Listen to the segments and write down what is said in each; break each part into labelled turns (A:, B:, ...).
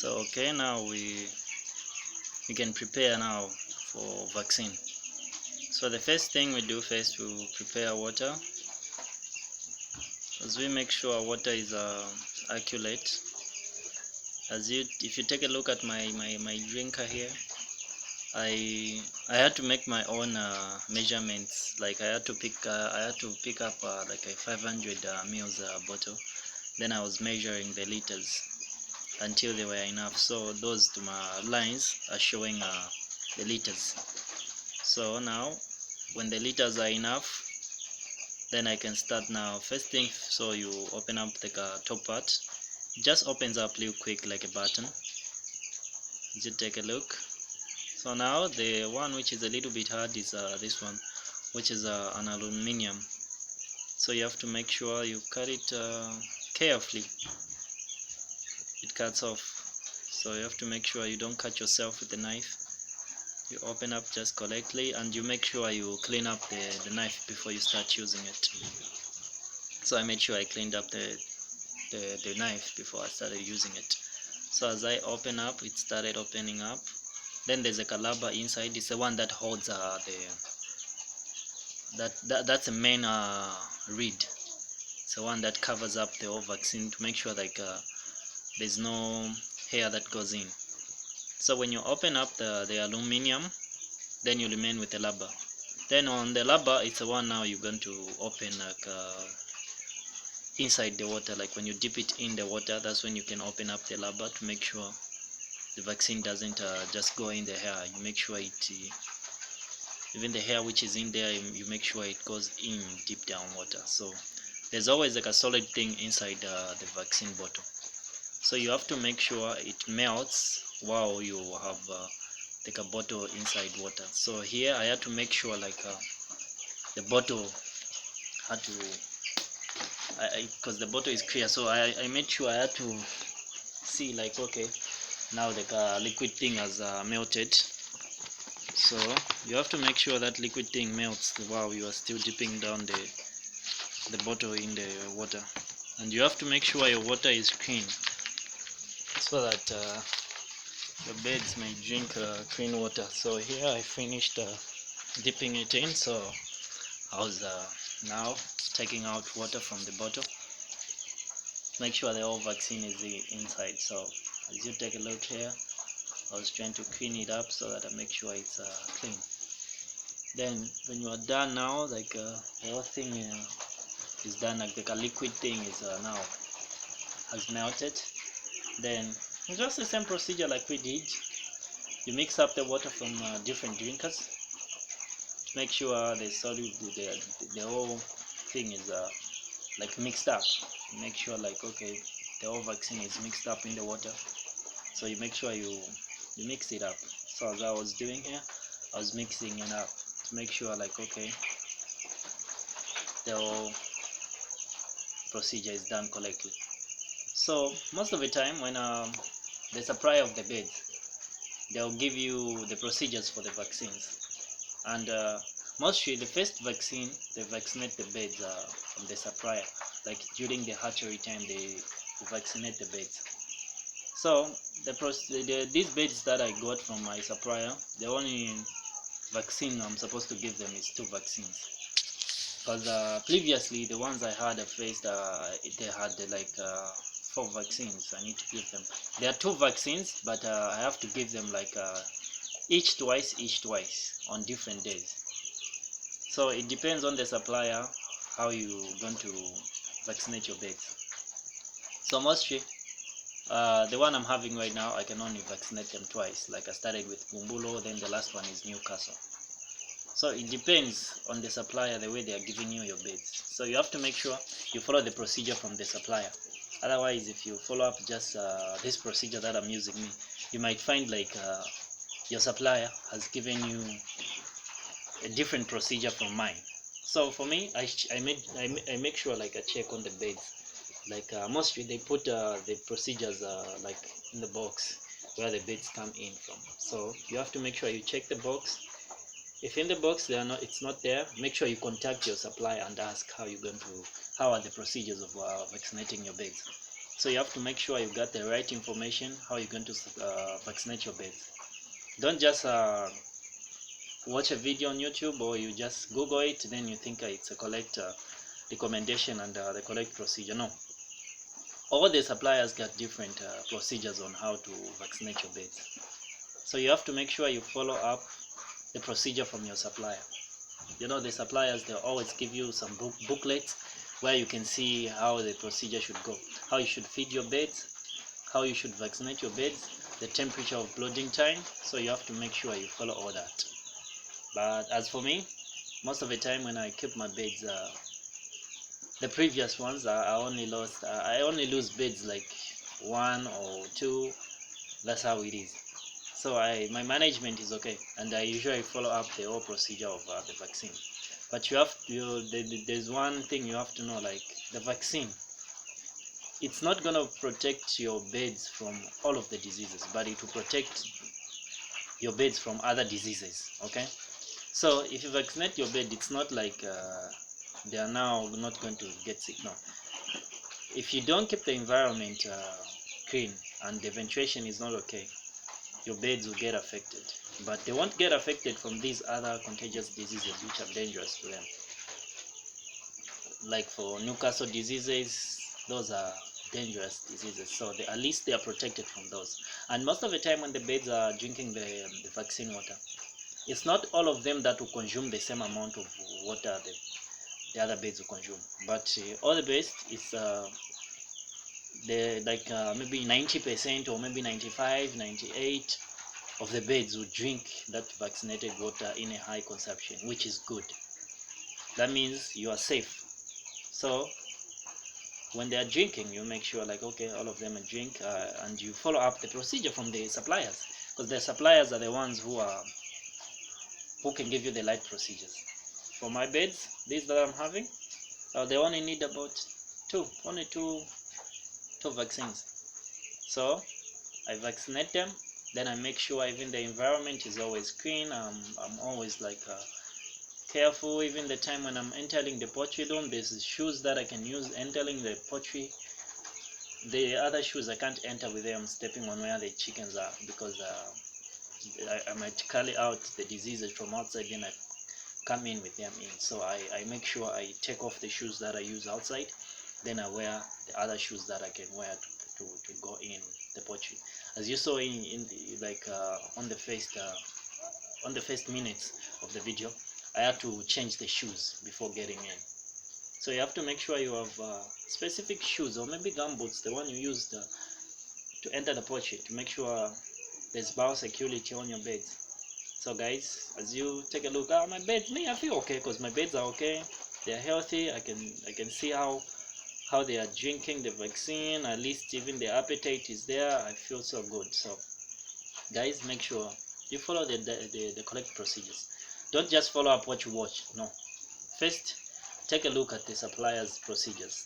A: So okay, now we can prepare now for vaccine. So the first thing we do, first we prepare water, as we make sure water is accurate. If you take a look at my drinker here, I had to make my own measurements. Like I had to pick up like a 500 mils bottle. Then I was measuring the liters until they were enough. So those to my lines are showing the liters. So now when the liters are enough, then I can start now. First thing, so you open up the top part. It just opens up real quick like a button. You take a look. So now the one which is a little bit hard is this one, which is an aluminium. So you have to make sure you cut it carefully. It cuts off. So you have to make sure you don't cut yourself with the knife. You open up just correctly, and you make sure you clean up the knife before you start using it. So I made sure I cleaned up the knife before I started using it. So as I open up, it started opening up. Then there's a caliber inside. It's the one that holds that's the main reed. It's the one that covers up the whole vaccine to make sure like there's no hair that goes in. So when you open up the aluminium, then you remain with the rubber. Then on the rubber, it's the one now you're going to open like inside the water. Like when you dip it in the water, that's when you can open up the rubber to make sure the vaccine doesn't just go in the hair. You make sure it even the hair which is in there, you make sure it goes in deep down water. So there's always like a solid thing inside the vaccine bottle. So you have to make sure it melts while you have like a bottle inside water. So here I had to make sure like the bottle had to, because the bottle is clear, so I made sure I had to see like, okay, now the liquid thing has melted. So you have to make sure that liquid thing melts while you are still dipping down the bottle in the water. And you have to make sure your water is clean, so that the birds may drink clean water. So here I finished dipping it in. So I was now taking out water from the bottle. Make sure the whole vaccine is inside. So as you take a look here, I was trying to clean it up so that I make sure it's clean. Then when you are done now, like the whole thing is done, like the liquid thing is now has melted. Then just the same procedure like we did. You mix up the water from different drinkers to make sure the solid, the whole thing is like mixed up. You make sure like, okay, the whole vaccine is mixed up in the water. So you make sure you mix it up. So as I was doing here, I was mixing it up to make sure like, okay, the whole procedure is done correctly. So most of the time when the supplier of the beds, they'll give you the procedures for the vaccines, and mostly the first vaccine, they vaccinate the beds from the supplier. Like during the hatchery time, they vaccinate the beds. So these beds that I got from my supplier, the only vaccine I'm supposed to give them is 2 vaccines. Because previously the ones I had at first, they had like 4 vaccines I need to give them. There are 2 vaccines, but I have to give them like each twice on different days. So it depends on the supplier how you going to vaccinate your birds. So mostly the one I'm having right now, I can only vaccinate them twice. Like I started with Bumbulo, then the last one is Newcastle. So it depends on the supplier, the way they are giving you your beds. So you have to make sure you follow the procedure from the supplier. Otherwise, if you follow up just this procedure that I'm using, you might find like your supplier has given you a different procedure from mine. So for me, I make sure like I check on the beds. Like mostly they put the procedures like in the box where the beds come in from. So you have to make sure you check the box. If in the box it's not there, make sure you contact your supplier and ask how are the procedures of vaccinating your beds. So you have to make sure you got the right information how you're going to vaccinate your birds. Don't just watch a video on YouTube, or you just Google it, then you think it's a correct recommendation and the correct procedure. No, all the suppliers got different procedures on how to vaccinate your birds. So you have to make sure you follow up the procedure from your supplier. You know, the suppliers, they always give you some booklets where you can see how the procedure should go, how you should feed your birds, how you should vaccinate your birds, the temperature of blooding time. So you have to make sure you follow all that. But as for me, most of the time when I keep my birds, the previous ones, I only lose birds like one or two. That's how it is. So my management is okay, and I usually follow up the whole procedure of the vaccine. But there's one thing you have to know, like the vaccine, it's not gonna protect your birds from all of the diseases, but it will protect your birds from other diseases. Okay, so if you vaccinate your bird, it's not like they are now not going to get sick. No, if you don't keep the environment clean and the ventilation is not okay, your birds will get affected. But they won't get affected from these other contagious diseases which are dangerous to them. Like for Newcastle diseases, those are dangerous diseases, so at least they are protected from those. And most of the time when the birds are drinking the vaccine water, it's not all of them that will consume the same amount of water the other birds will consume, but all the best is the like maybe 90% or maybe 95, 98 of the birds will drink that vaccinated water in a high consumption, which is good. That means you are safe. So when they are drinking, you make sure like, okay, all of them are drink, and you follow up the procedure from the suppliers, because the suppliers are the ones who can give you the right procedures. For my birds, these that I'm having, they only need about only two vaccines. So I vaccinate them, then I make sure even the environment is always clean. I'm always like careful. Even the time when I'm entering the poultry room, there's shoes that I can use entering the poultry. The other shoes I can't enter with them stepping on where the chickens are, because I might carry out the diseases from outside, then I come in with them in. So I make sure I take off the shoes that I use outside, then I wear the other shoes that I can wear to go in the poultry. As you saw in like on the first minutes of the video, I had to change the shoes before getting in. So you have to make sure you have specific shoes, or maybe gumboots, the one you used to enter the poultry, to make sure there's biosecurity on your beds. So guys, as you take a look, my beds, me, I feel okay, because my beds are okay, they're healthy. I can see how they are drinking the vaccine. At least even the appetite is there. I feel so good. So guys, make sure you follow the correct procedures. Don't just follow up what you watch. No, first take a look at the supplier's procedures,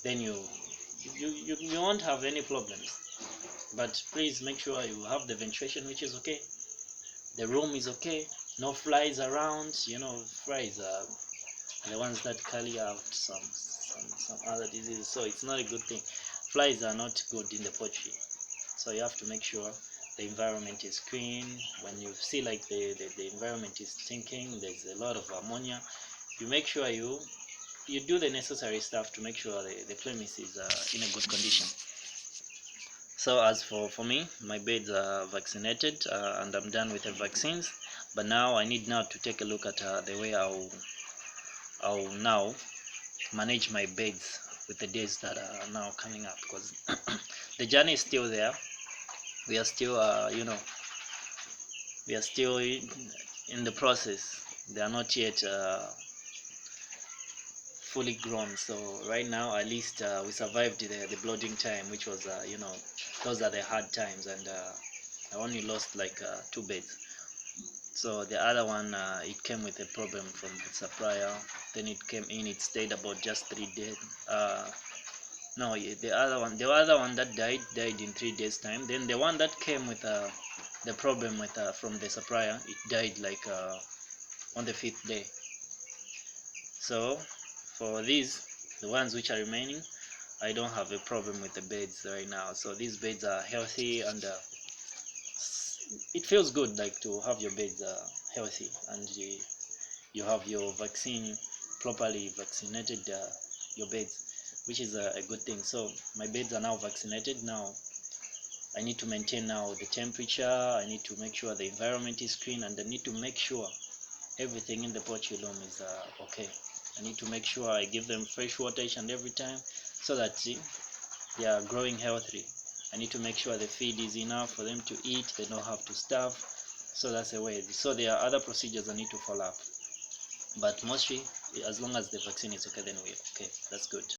A: then you won't have any problems. But please make sure you have the ventilation which is okay, the room is okay, no flies around. You know, flies are the ones that carry out some other diseases, so it's not a good thing. Flies are not good in the poultry, so you have to make sure the environment is clean. When you see like the environment is stinking, there's a lot of ammonia, you make sure you do the necessary stuff to make sure the premise is in a good condition. So as for me, my birds are vaccinated, and I'm done with the vaccines. But now I need to take a look at the way I'll now manage my birds with the days that are now coming up, because the journey is still there. We are still we are still in the process. They are not yet fully grown. So right now, at least we survived the blooding time, which was those are the hard times, and I only lost like 2 birds. So the other one, it came with a problem from the supplier. Then it came in, it stayed about just 3 days. No, the other one that died in 3 days time. Then the one that came with the problem with from the supplier, it died like on the 5th day. So for these, the ones which are remaining, I don't have a problem with the beds right now. So these beds are healthy, and it feels good like to have your beds healthy, and you have your vaccine properly vaccinated, your beds, which is a good thing. So my beds are now vaccinated. Now I need to maintain now the temperature, I need to make sure the environment is clean, and I need to make sure everything in the poultry room is okay. I need to make sure I give them fresh water each and every time, so that they are growing healthy. I need to make sure the feed is enough for them to eat, they don't have to starve. So that's the way. So there are other procedures I need to follow up, but mostly as long as the vaccine is okay, then we're okay. That's good.